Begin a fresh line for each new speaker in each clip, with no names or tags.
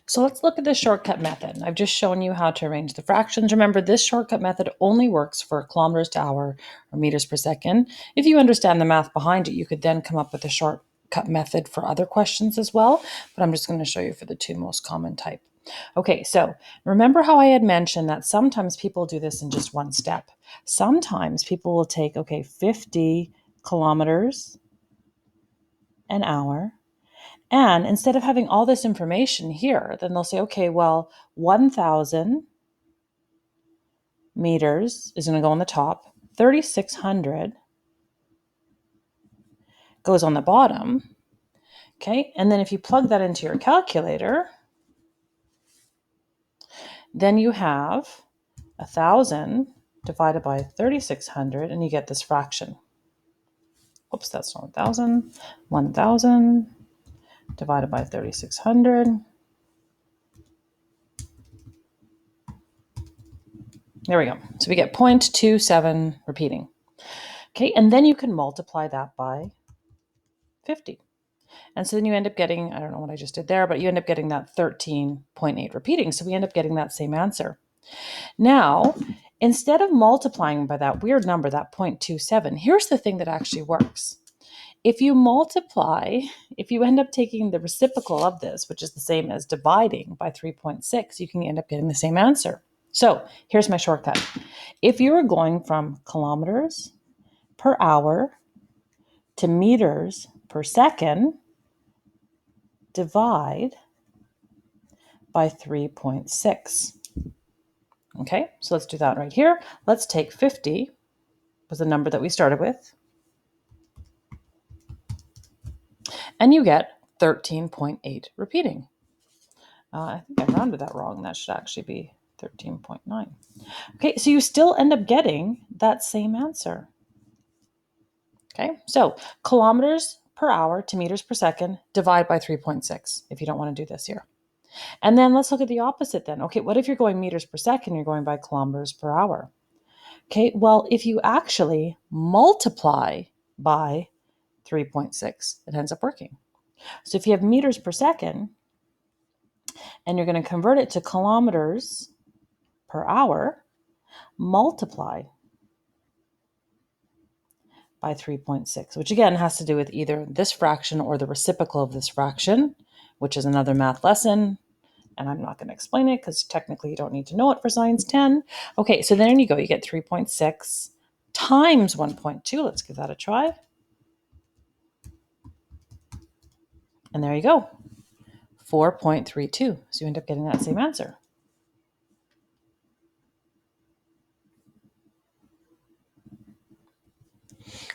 So let's look at the shortcut method. I've just shown you how to arrange the fractions. Remember, this shortcut method only works for kilometers to hour or meters per second. If you understand the math behind it, you could then come up with a shortcut method for other questions as well, but I'm just going to show you for the two most common type. Okay, so remember how I had mentioned that sometimes people do this in just one step. Sometimes people will take, 50 kilometers an hour, and instead of having all this information here, then they'll say, okay, well, 1,000 meters is going to go on the top, 3,600 goes on the bottom, okay? And then if you plug that into your calculator, then you have 1,000 divided by 3,600, and you get this fraction. Oops, that's not 1,000. 1,000 divided by 3,600. There we go. So we get 0.27 repeating. Okay, and then you can multiply that by 50. And so then you end up getting, I don't know what I just did there, but you end up getting that 13.8 repeating. So we end up getting that same answer. Now, instead of multiplying by that weird number, that 0.27, here's the thing that actually works. If you multiply, if you end up taking the reciprocal of this, which is the same as dividing by 3.6, you can end up getting the same answer. So here's my shortcut. If you were going from kilometers per hour to meters per second, divide by 3.6. Okay, so let's do that right here. Let's take 50, was the number that we started with, and you get 13.8 repeating. I think I rounded that wrong. That should actually be 13.9. Okay, so you still end up getting that same answer. Okay, so kilometers per hour to meters per second, divide by 3.6 if you don't want to do this here. And then let's look at the opposite then. Okay, what if you're going meters per second, you're going by kilometers per hour? Okay, well, if you actually multiply by 3.6, it ends up working. So if you have meters per second, and you're going to convert it to kilometers per hour, multiply by 3.6, which again has to do with either this fraction or the reciprocal of this fraction, which is another math lesson. And I'm not going to explain it because technically you don't need to know it for Science 10. Okay, so there you go. You get 3.6 times 1.2. Let's give that a try. And there you go, 4.32. So you end up getting that same answer.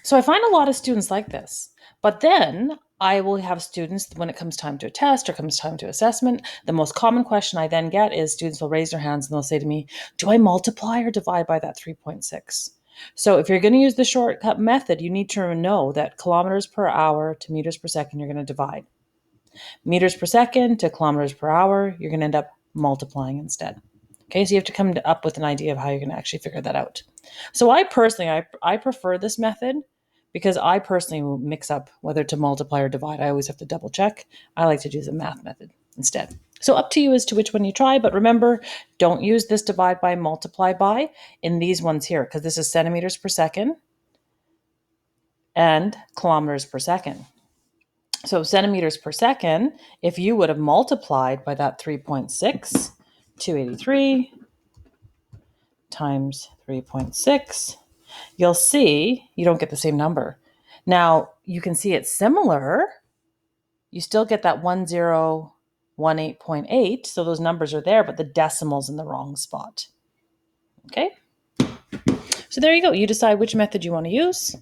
So I find a lot of students like this, but then I will have students, when it comes time to a test or comes time to assessment, the most common question I then get is students will raise their hands and they'll say to me, do I multiply or divide by that 3.6? So if you're going to use the shortcut method, you need to know that kilometers per hour to meters per second, you're going to divide. Meters per second to kilometers per hour, you're going to end up multiplying instead. Okay, so you have to come up with an idea of how you're going to actually figure that out. So I personally, I prefer this method because I personally will mix up whether to multiply or divide. I always have to double check. I like to do the math method instead. So up to you as to which one you try, but remember, don't use this divide by, multiply by in these ones here, because this is centimeters per second and kilometers per second. So centimeters per second, if you would have multiplied by that 3.6, 283 times 3.6, you'll see you don't get the same number. Now, you can see it's similar. You still get that 1018.8, so those numbers are there, but the decimal's in the wrong spot. Okay? So there you go. You decide which method you want to use.